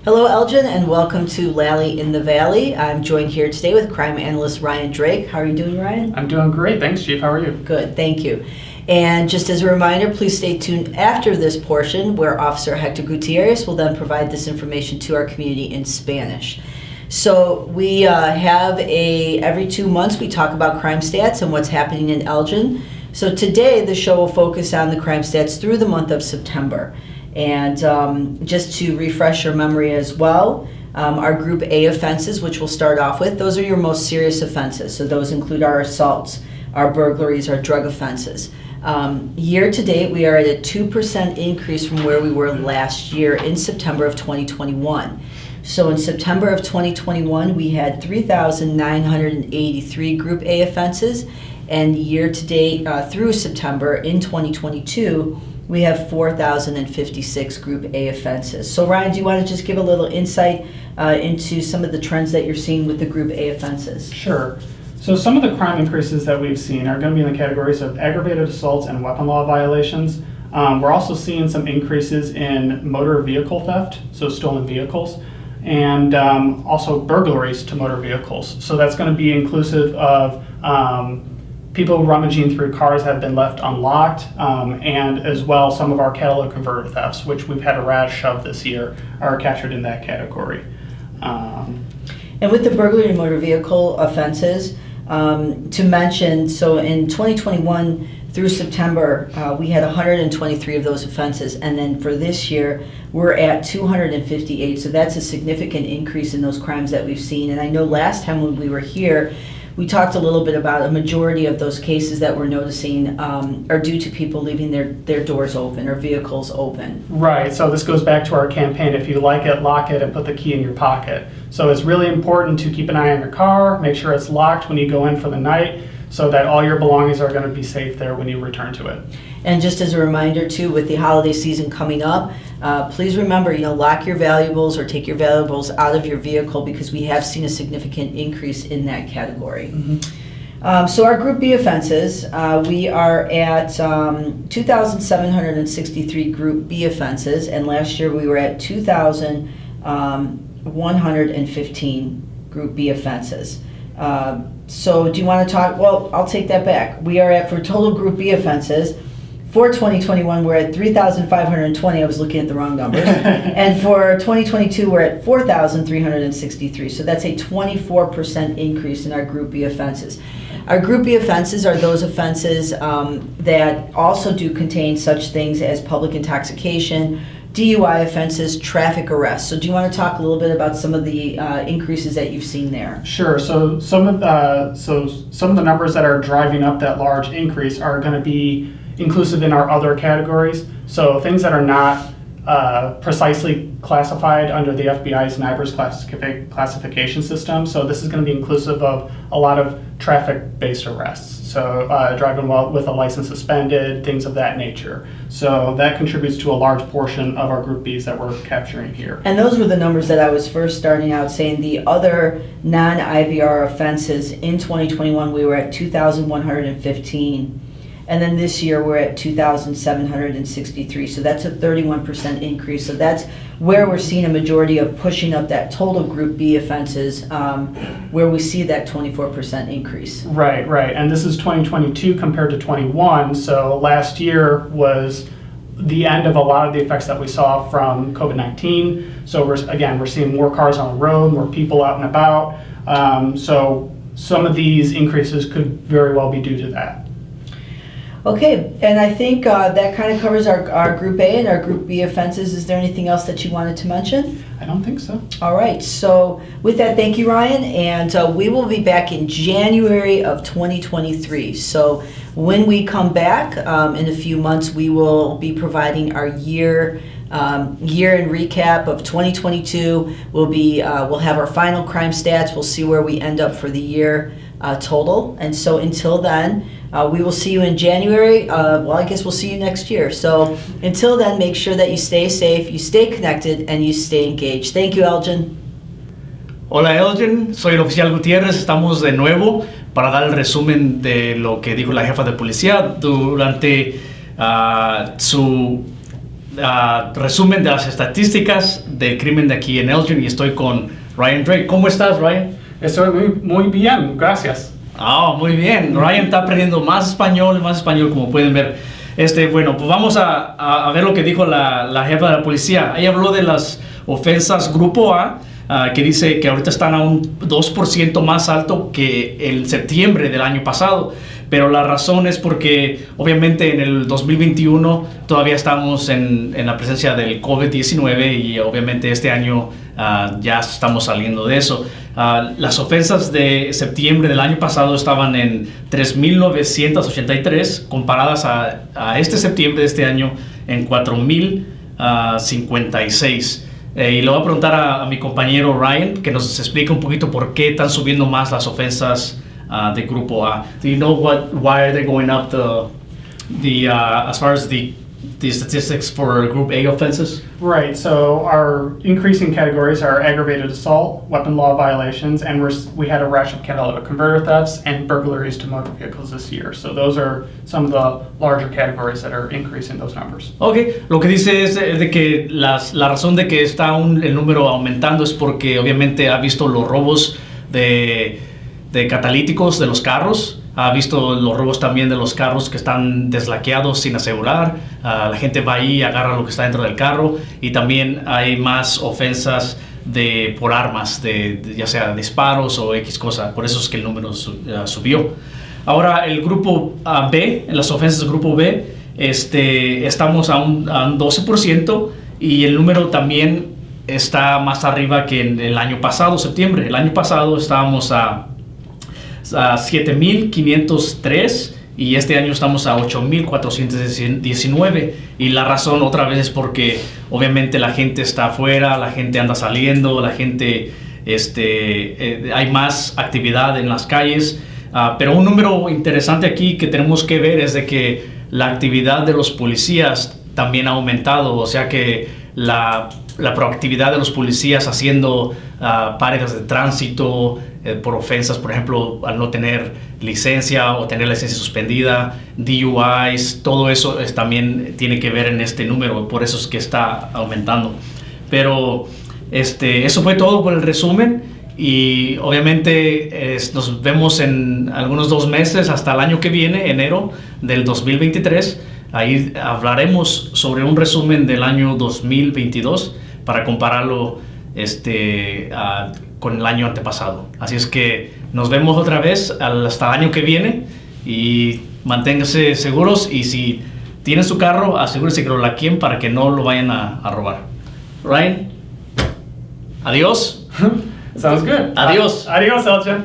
Hello, Elgin, and welcome to Lalley in the Valley. I'm joined here today with crime analyst Ryan Drake. How are you doing, Ryan? I'm doing great. Thanks, Chief. How are you? Good, thank you. And just as a reminder, please stay tuned after this portion where Officer Hector Gutierrez will then provide this information to our community in Spanish. So we have every 2 months we talk about crime stats and what's happening in Elgin. So today the show will focus on the crime stats through the month of September. And just to refresh your memory as well, our Group A offenses, which we'll start off with, those are your most serious offenses. So those include our assaults, our burglaries, our drug offenses. Year to date, we are at a 2% increase from where we were last year in September of 2021. So in September of 2021, we had 3,983 Group A offenses, and year to date through September in 2022, we have 4,056 Group A offenses. So Ryan, do you want to just give a little insight into some of the trends that you're seeing with the Group A offenses? Sure. So some of the crime increases that we've seen are going to be in the categories of aggravated assaults and weapon law violations. We're also seeing some increases in motor vehicle theft, so stolen vehicles, and also burglaries to motor vehicles. So that's going to be inclusive of people rummaging through cars that have been left unlocked, and as well some of our catalytic converter thefts, which we've had a rash of this year, are captured in that category. And with the burglary and motor vehicle offenses, to mention, so in 2021 through September, we had 123 of those offenses, and then for this year, we're at 258, so that's a significant increase in those crimes that we've seen. And I know last time when we were here, we talked a little bit about a majority of those cases that we're noticing are due to people leaving their doors open or vehicles open. Right, so this goes back to our campaign, if you like it, lock it, and put the key in your pocket. So it's really important to keep an eye on your car, make sure it's locked when you go in for the night, so that all your belongings are going to be safe there when you return to it. And just as a reminder too, with the holiday season coming up, please remember, lock your valuables or take your valuables out of your vehicle, because we have seen a significant increase in that category. Mm-hmm. So our Group B offenses, we are at 2,763 Group B offenses, and last year we were at 2,115 Group B offenses. So do you want to talk? Well, I'll take that back. We are at, for total Group B offenses, for 2021, we're at 3,520. I was looking at the wrong numbers. And for 2022, we're at 4,363. So that's a 24% increase in our Group B offenses. Our Group B offenses are those offenses that also do contain such things as public intoxication, DUI offenses, traffic arrests. So do you want to talk a little bit about some of the increases that you've seen there? Sure. So some of the numbers that are driving up that large increase are going to be inclusive in our other categories. So things that are not precisely classified under the FBI's NIBRS classification system. So this is going to be inclusive of a lot of traffic-based arrests. So driving while with a license suspended, things of that nature. So that contributes to a large portion of our Group Bs that we're capturing here. And those were the numbers that I was first starting out saying. The other non-IVR offenses in 2021, we were at 2,115. And then this year we're at 2,763, so that's a 31% increase. So that's where we're seeing a majority of pushing up that total Group B offenses, where we see that 24% increase. Right, and this is 2022 compared to 21, so last year was the end of a lot of the effects that we saw from COVID-19. So we're seeing more cars on the road, more people out and about. So some of these increases could very well be due to that. Okay, and I think that kind of covers our Group A and our Group B offenses. Is there anything else that you wanted to mention? I don't think so. All right, so with that, thank you, Ryan, and we will be back in January of 2023. So when we come back in a few months, we will be providing our year in recap of 2022. We'll have our final crime stats. We'll see where we end up for the year total. And so until then, we will see you in January. Well, I guess we'll see you next year. So until then, make sure that you stay safe, you stay connected, and you stay engaged. Thank you, Elgin. Hola, Elgin. Soy el oficial Gutiérrez. Estamos de nuevo para dar el resumen de lo que dijo la jefa de policía durante su resumen de las estadísticas del crimen de aquí en Elgin y estoy con Ryan Drake. ¿Cómo estás, Ryan? Estoy muy bien, gracias. Muy bien. Ryan está aprendiendo más español, como pueden ver. Bueno, pues vamos a ver lo que dijo la jefa de la policía. Ella habló de las ofensas Grupo A, que dice que ahorita están a un 2% más alto que en septiembre del año pasado. Pero la razón es porque obviamente en el 2021 todavía estamos en la presencia del COVID-19 y obviamente este año ya estamos saliendo de eso. Las ofensas de septiembre del año pasado estaban en 3.983 comparadas a este septiembre de este año en 4.056. Y le voy a preguntar a mi compañero Ryan que nos explique un poquito por qué están subiendo más las ofensas de Grupo A. Do you know why are they going up as far as the statistics for Group A offenses? Right, so our increasing categories are aggravated assault, weapon law violations, and we had a rash of catalytic converter thefts and burglaries to motor vehicles this year. So those are some of the larger categories that are increasing those numbers. Okay, lo que dice es de que la razón de que está el número aumentando es porque obviamente ha visto los robos de catalíticos de los carros, ha visto los robos también de los carros que están deslaqueados sin asegurar. La gente va ahí y agarra lo que está dentro del carro, y también hay más ofensas por armas, ya sea disparos o X cosa. Por eso es que el número subió. Ahora el grupo B, en las ofensas del grupo B, estamos a un 12%, y el número también está más arriba que en el año pasado, septiembre. El año pasado estábamos a 7.503 y este año estamos a 8.419, y la razón otra vez es porque obviamente la gente está afuera, la gente anda saliendo, la gente hay más actividad en las calles, pero un número interesante aquí que tenemos que ver es de que la actividad de los policías también ha aumentado, o sea que la proactividad de los policías haciendo paredes de tránsito por ofensas, por ejemplo, al no tener licencia o tener la licencia suspendida, DUIs, todo eso también tiene que ver en este número, por eso es que está aumentando. Pero eso fue todo por el resumen, y obviamente nos vemos en algunos 2 meses hasta el año que viene, enero del 2023. Ahí hablaremos sobre un resumen del año 2022 para compararlo con el año antepasado. Así es que nos vemos otra vez hasta el año que viene, y manténganse seguros, y si tienen su carro, asegúrense que lo laqueen para que no lo vayan a robar. Ryan, adiós. Sounds good. Adiós. Adiós, Elgin.